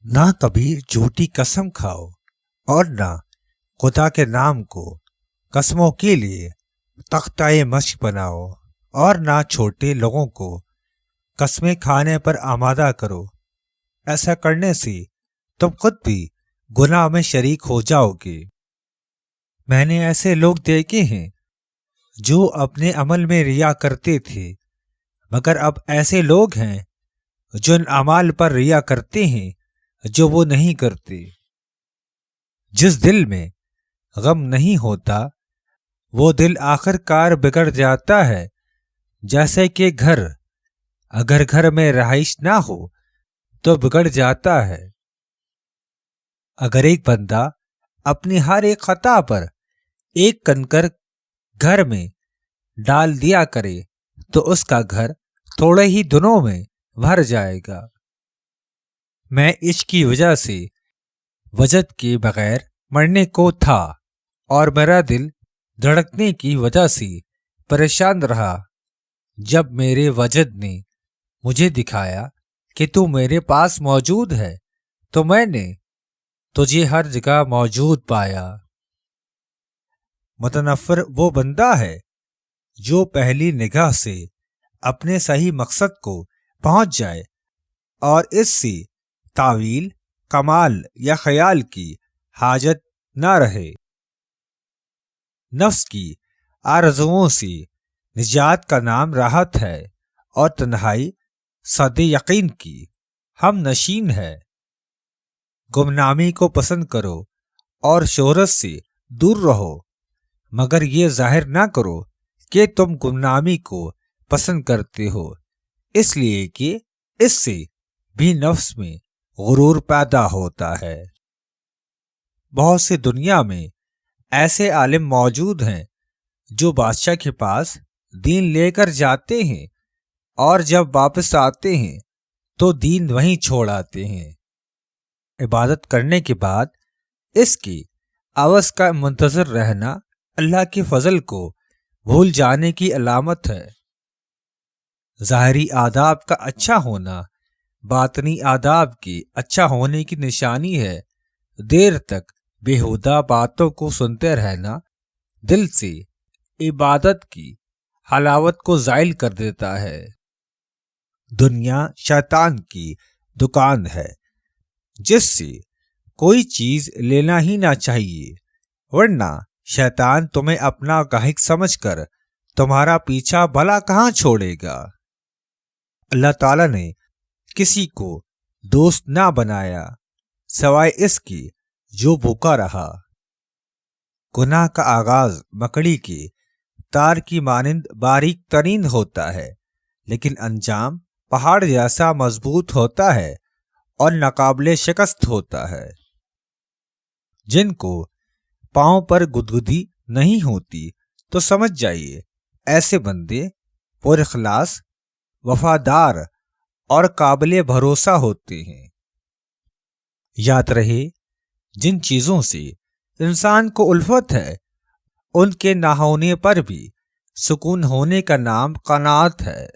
نہ کبھی جھوٹی قسم کھاؤ اور نہ خدا کے نام کو قسموں کے لیے تختہ مشق بناؤ، اور نہ چھوٹے لوگوں کو قسمیں کھانے پر آمادہ کرو۔ ایسا کرنے سے تم خود بھی گناہ میں شریک ہو جاؤ گے۔ میں نے ایسے لوگ دیکھے ہیں جو اپنے عمل میں ریا کرتے تھے، مگر اب ایسے لوگ ہیں جو ان اعمال پر ریا کرتے ہیں جو وہ نہیں کرتے۔ جس دل میں غم نہیں ہوتا وہ دل آخر کار بگڑ جاتا ہے، جیسے کہ گھر اگر گھر میں رہائش نہ ہو تو بگڑ جاتا ہے۔ اگر ایک بندہ اپنی ہر ایک خطا پر ایک کنکر گھر میں ڈال دیا کرے تو اس کا گھر تھوڑے ہی دنوں میں بھر جائے گا۔ میں عشق کی وجہ سے وجد کے بغیر مرنے کو تھا، اور میرا دل دھڑکنے کی وجہ سے پریشان رہا۔ جب میرے وجد نے مجھے دکھایا کہ تو میرے پاس موجود ہے تو میں نے تجھے ہر جگہ موجود پایا۔ متنفر وہ بندہ ہے جو پہلی نگاہ سے اپنے صحیح مقصد کو پہنچ جائے اور اس سے تعویل، کمال یا خیال کی حاجت نہ رہے۔ نفس کی آرزوؤں سے نجات کا نام راحت ہے، اور تنہائی صد یقین کی ہم نشین ہے۔ گمنامی کو پسند کرو اور شہرت سے دور رہو، مگر یہ ظاہر نہ کرو کہ تم گمنامی کو پسند کرتے ہو، اس لیے کہ اس سے بھی نفس میں غرور پیدا ہوتا ہے۔ بہت سے دنیا میں ایسے عالم موجود ہیں جو بادشاہ کے پاس دین لے کر جاتے ہیں، اور جب واپس آتے ہیں تو دین وہیں چھوڑ آتے ہیں۔ عبادت کرنے کے بعد اس کی عوض کا منتظر رہنا اللہ کے فضل کو بھول جانے کی علامت ہے۔ ظاہری آداب کا اچھا ہونا باطنی آداب کے اچھا ہونے کی نشانی ہے۔ دیر تک بیہودہ باتوں کو سنتے رہنا دل سے عبادت کی حلاوت کو زائل کر دیتا ہے۔ دنیا شیطان کی دکان ہے جس سے کوئی چیز لینا ہی نہ چاہیے، ورنہ شیطان تمہیں اپنا گاہک سمجھ کر تمہارا پیچھا بھلا کہاں چھوڑے گا۔ اللہ تعالیٰ نے کسی کو دوست نہ بنایا سوائے اس کی جو بھوکا رہا۔ گناہ کا آغاز مکڑی کے تار کی مانند باریک ترین ہوتا ہے، لیکن انجام پہاڑ جیسا مضبوط ہوتا ہے اور ناقابل شکست ہوتا ہے۔ جن کو پاؤں پر گدگدی نہیں ہوتی تو سمجھ جائیے ایسے بندے پر اخلاص، وفادار اور قابل بھروسہ ہوتے ہیں۔ یاد رہے، جن چیزوں سے انسان کو الفت ہے ان کے نہ ہونے پر بھی سکون ہونے کا نام قناعت ہے۔